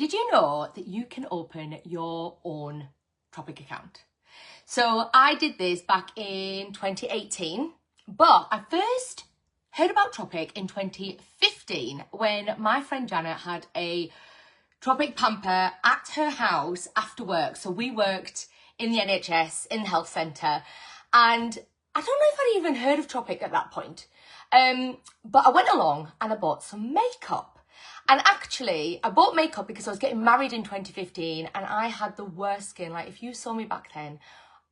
Did you know that you can open your own Tropic account? So I did this back in 2018, but I first heard about Tropic in 2015 when my friend Janet had a Tropic pamper at her house after work. So we worked in the NHS, in the health centre, and I don't know if I'd even heard of Tropic at that point. But I went along and I bought some makeup. And actually, I bought makeup because I was getting married in 2015 and I had the worst skin. Like, if you saw me back then,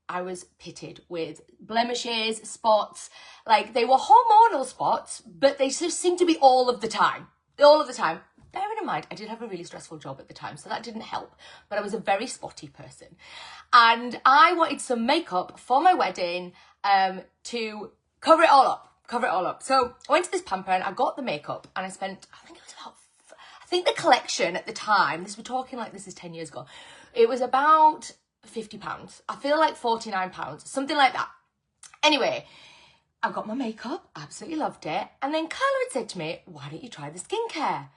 I was pitted with blemishes, spots. Like, they were hormonal spots, but they just seemed to be all of the time. All of the time. Bearing in mind, I did have a really stressful job at the time, so that didn't help. But I was a very spotty person. And I wanted some makeup for my wedding to cover it all up. So I went to this pamper and I got the makeup and I spent, I think the collection at the time, we're talking like this is 10 years ago, it was about £50. I feel like £49, something like that. Anyway, I got my makeup, absolutely loved it. And then Carla had said to me, why don't you try the skincare?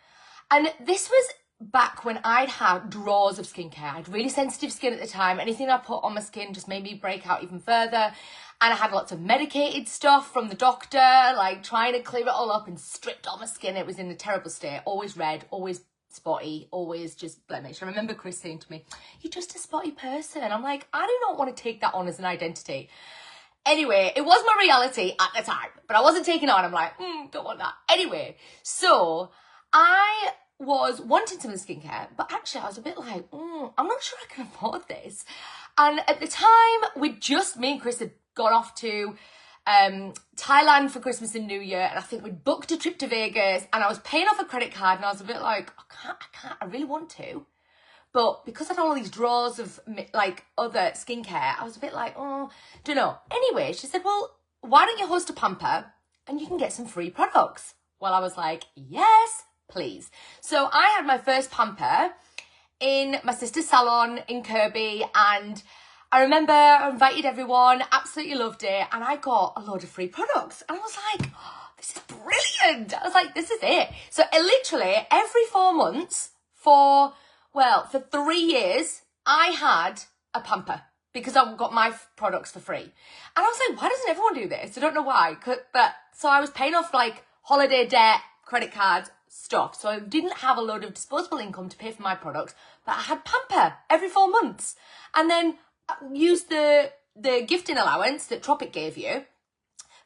And this was back when I'd had drawers of skincare. I had really sensitive skin at the time. Anything I put on my skin just made me break out even further. And I had lots of medicated stuff from the doctor, like trying to clear it all up and stripped all my skin. It was in a terrible state, always red, always spotty, always just blemish. I remember Chris saying to me, you're just a spotty person. I'm like, I do not want to take that on as an identity. Anyway, it was my reality at the time, but I wasn't taking it on. I'm like, don't want that. Anyway, so I was wanting some of the skincare, but actually I was a bit like, I'm not sure I can afford this. And at the time, me and Chris had gone off to Thailand for Christmas and New Year, and I think we'd booked a trip to Vegas, and I was paying off a credit card, and I was a bit like, I really want to. But because I had all these drawers of like other skincare, I was a bit like, don't know. Anyway, she said, well, why don't you host a pamper and you can get some free products? Well, I was like, yes, please. So I had my first pamper in my sister's salon in Kirby, and I remember I invited everyone, absolutely loved it, and I got a load of free products. And I was like, this is brilliant. I was like, this is it. So literally every 4 months for 3 years, I had a pamper because I got my products for free. And I was like, why doesn't everyone do this? I don't know why. So I was paying off like holiday debt, credit card stuff. So I didn't have a load of disposable income to pay for my products, but I had pamper every 4 months. And then use the gifting allowance that Tropic gave you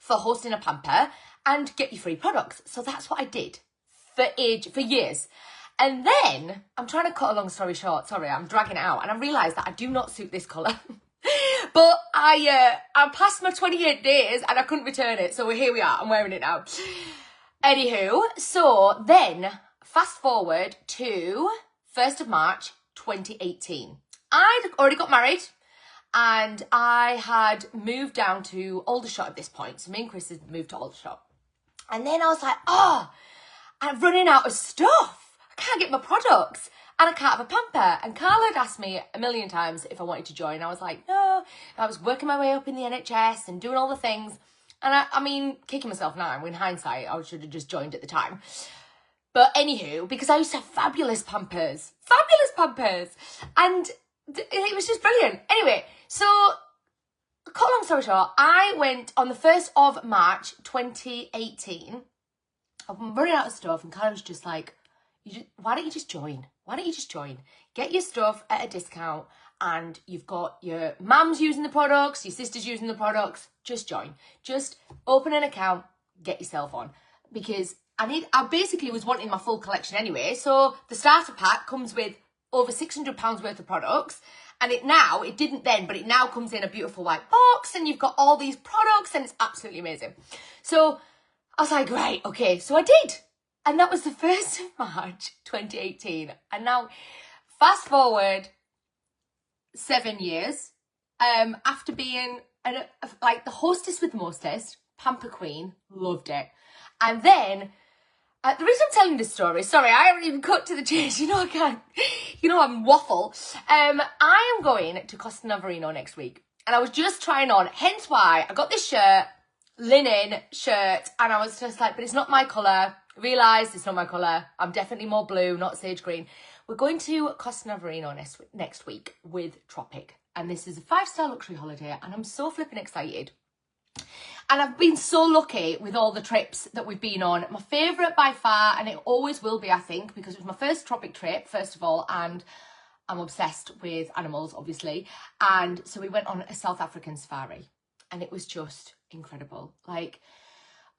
for hosting a pamper and get you free products. So that's what I did for years. And then I'm trying to cut a long story short. Sorry, I'm dragging it out, and I realised that I do not suit this colour. But I passed my 28 days and I couldn't return it. So here we are. I'm wearing it now. Anywho, so then fast forward to 1st of March 2018. I'd already got married. And I had moved down to Aldershot at this point. So me and Chris had moved to Aldershot. And then I was like, I'm running out of stuff. I can't get my products. And I can't have a pamper. And Carla had asked me a million times if I wanted to join. I was like, no. I was working my way up in the NHS and doing all the things. And I mean, kicking myself now. In hindsight, I should have just joined at the time. But anywho, because I used to have fabulous pampers. And it was just brilliant. Anyway, so cut a long story short, I went on the 1st of March 2018. I'm running out of stuff, and Carla was just like, why don't you just join? Get your stuff at a discount, and you've got your mum's using the products, your sister's using the products. Just join. Just open an account, get yourself on. Because I basically was wanting my full collection anyway. So the starter pack comes with over £600 worth of products, and it didn't then, but it now comes in a beautiful white box, and you've got all these products, and it's absolutely amazing. So I was like, right, okay, so I did. And that was the 1st of March 2018. And now fast forward 7 years, after being like the hostess with the mostest, pamper queen, loved it. And then the reason I'm telling this story, sorry, I haven't even cut to the chase. I can't, I'm waffle. I am going to Costa Navarino next week. And I was just trying on, hence why I got this shirt, linen shirt. And I was just like, but it's not my colour. realised it's not my colour. I'm definitely more blue, not sage green. We're going to Costa Navarino next week with Tropic. And this is a 5-star luxury holiday. And I'm so flipping excited. And I've been so lucky with all the trips that we've been on. My favourite by far, and it always will be, I think, because it was my first tropic trip, first of all, and I'm obsessed with animals, obviously. And so we went on a South African safari, and it was just incredible. Like,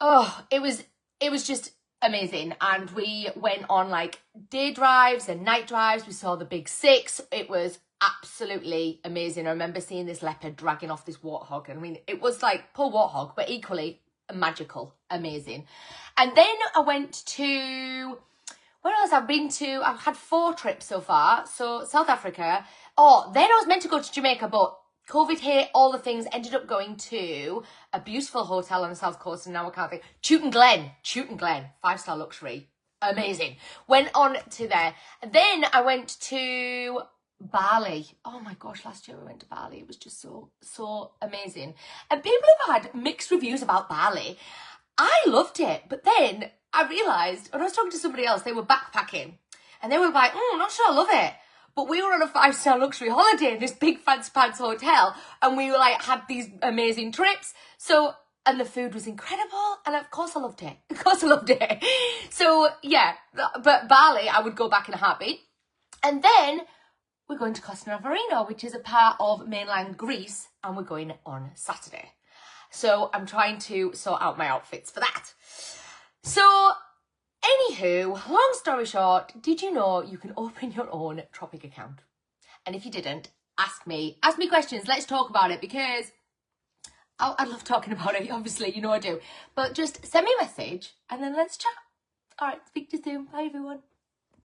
oh, it was just amazing. And we went on like day drives and night drives. We saw the big 6. It was absolutely amazing. I remember seeing this leopard dragging off this warthog. I mean, it was like poor warthog, but equally magical, amazing. And then I went to, where else I've been to? I've had 4 trips so far. So South Africa. Oh, then I was meant to go to Jamaica, but COVID hit, all the things, ended up going to a beautiful hotel on the south coast, and now I can't think. Chewton Glen, 5-star luxury, amazing. Went on to there. Then I went to Bali. Oh my gosh, last year we went to Bali. It was just so amazing. And people have had mixed reviews about Bali. I loved it, but then I realised, when I was talking to somebody else, they were backpacking, and they were like, I'm not sure I love it. But we were on a 5-star luxury holiday in this big fancy pants hotel, and we were like, had these amazing trips. So, and the food was incredible, and of course I loved it. Of course I loved it. So yeah, but Bali, I would go back in a heartbeat. And then we're going to Costa Navarino, which is a part of mainland Greece, and we're going on Saturday. So I'm trying to sort out my outfits for that. So, anywho, long story short, did you know you can open your own Tropic account? And if you didn't, ask me questions. Let's talk about it, because I love talking about it. Obviously, you know I do. But just send me a message and then let's chat. All right, speak to you soon. Bye, everyone.